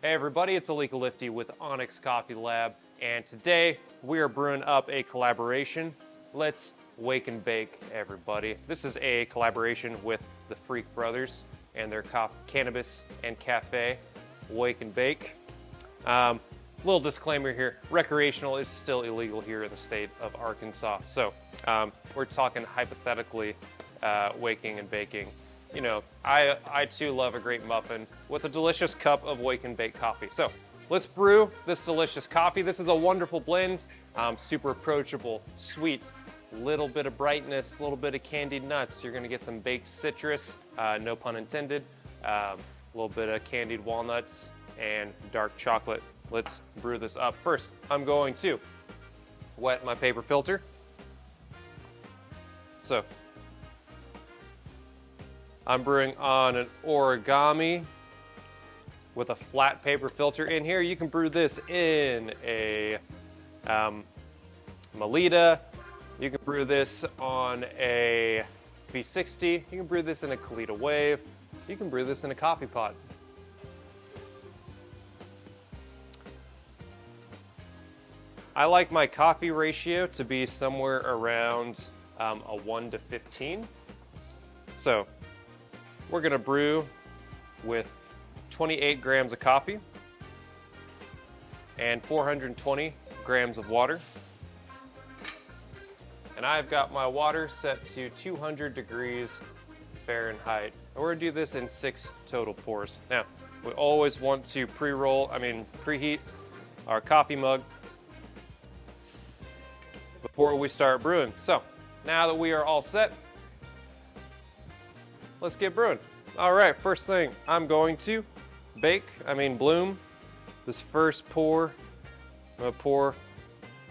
Hey everybody, it's Alika Lifty with Onyx Coffee Lab, and today we are brewing up a collaboration. Let's wake and bake, everybody. This is a collaboration with the Freak Brothers and their cannabis and cafe, Wake and Bake. Little disclaimer here, recreational is still illegal here in the state of Arkansas. So we're talking hypothetically waking and baking. You know, I too love a great muffin with a delicious cup of wake and bake coffee. So let's brew this delicious coffee. This is a wonderful blend, super approachable, sweet, little bit of brightness, a little bit of candied nuts. You're gonna get some baked citrus, no pun intended, a little bit of candied walnuts and dark chocolate. Let's brew this up. First, I'm going to wet my paper filter. So, I'm brewing on an origami with a flat paper filter in here. You can brew this in a Melita. You can brew this on a V60. You can brew this in a Kalita Wave. You can brew this in a coffee pot. I like my coffee ratio to be somewhere around a 1 to 15. So we're gonna brew with 28 grams of coffee and 420 grams of water. And I've got my water set to 200 degrees Fahrenheit. And we're gonna do this in 6 total pours. Now, we always want to preheat our coffee mug before we start brewing. So, now that we are all set, let's get brewing. All right, first thing, I'm going to bloom this first pour. I'm gonna pour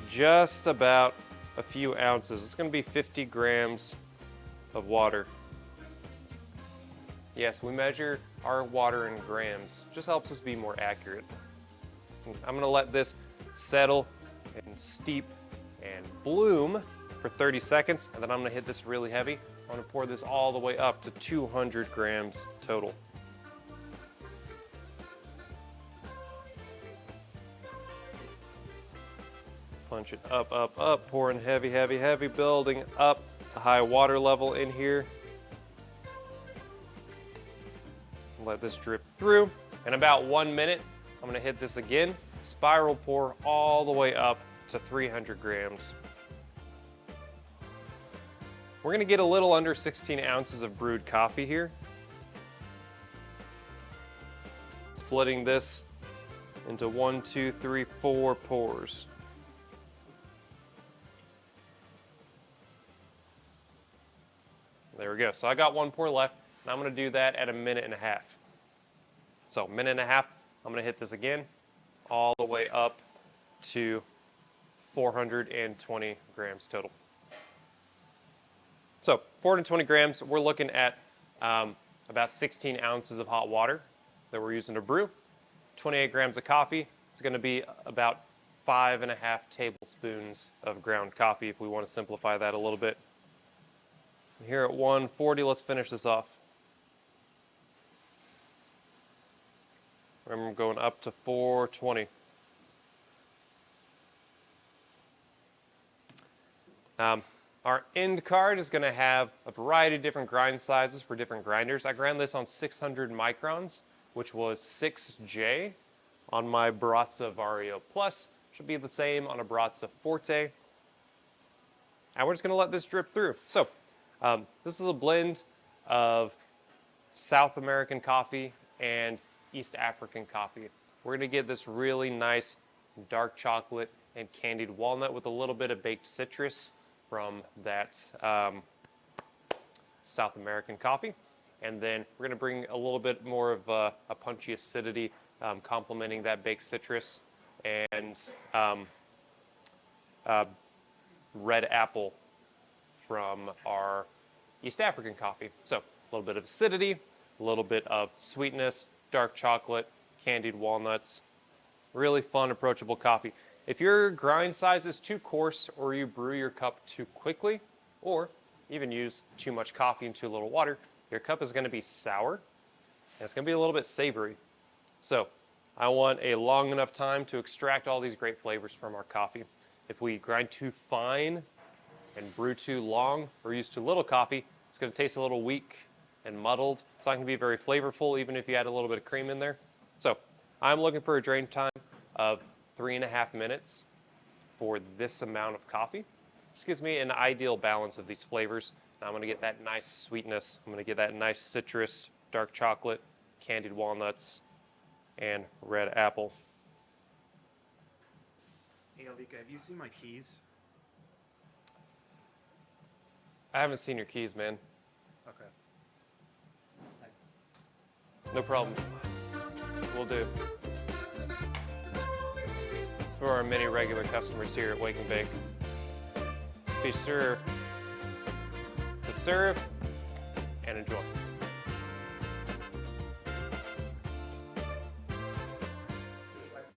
just about a few ounces. It's gonna be 50 grams of water. Yes, we measure our water in grams. Just helps us be more accurate. I'm gonna let this settle and steep and bloom for 30 seconds, and then I'm gonna hit this really heavy. I'm gonna pour this all the way up to 200 grams total. Punch it up, up, up, pouring heavy, heavy, heavy, building up a high water level in here. Let this drip through. In about 1 minute, I'm gonna hit this again, spiral pour all the way up to 300 grams. We're gonna get a little under 16 ounces of brewed coffee here. Splitting this into 1, 2, 3, 4 pours. There we go. So I got 1 pour left, and I'm gonna do that at 1.5 minutes. So 1.5 minutes, I'm gonna hit this again, all the way up to 420 grams total. So 420 grams, we're looking at about 16 ounces of hot water that we're using to brew. 28 grams of coffee, it's gonna be about 5.5 tablespoons of ground coffee if we wanna simplify that a little bit. Here at 140, let's finish this off. Remember, I'm going up to 420. Our end card is going to have a variety of different grind sizes for different grinders. I ground this on 600 microns, which was 6J on my Baratza Vario Plus. Should be the same on a Baratza Forte. And we're just going to let this drip through. So this is a blend of South American coffee and East African coffee. We're going to get this really nice dark chocolate and candied walnut with a little bit of baked citrus from that South American coffee. And then we're gonna bring a little bit more of a punchy acidity, complementing that baked citrus, and red apple from our East African coffee. So a little bit of acidity, a little bit of sweetness, dark chocolate, candied walnuts. Really fun, approachable coffee. If your grind size is too coarse, or you brew your cup too quickly, or even use too much coffee and too little water, your cup is going to be sour, and it's going to be a little bit savory. So I want a long enough time to extract all these great flavors from our coffee. If we grind too fine and brew too long or use too little coffee, it's going to taste a little weak and muddled. It's not going to be very flavorful even if you add a little bit of cream in there. So I'm looking for a drain time of 3.5 minutes for this amount of coffee. This gives me an ideal balance of these flavors. Now I'm going to get that nice sweetness. I'm going to get that nice citrus, dark chocolate, candied walnuts, and red apple. Hey, Alika, have you seen my keys? I haven't seen your keys, man. Okay. Thanks. No problem. Will do. For our many regular customers here at Wake and Bake, be sure to serve and enjoy.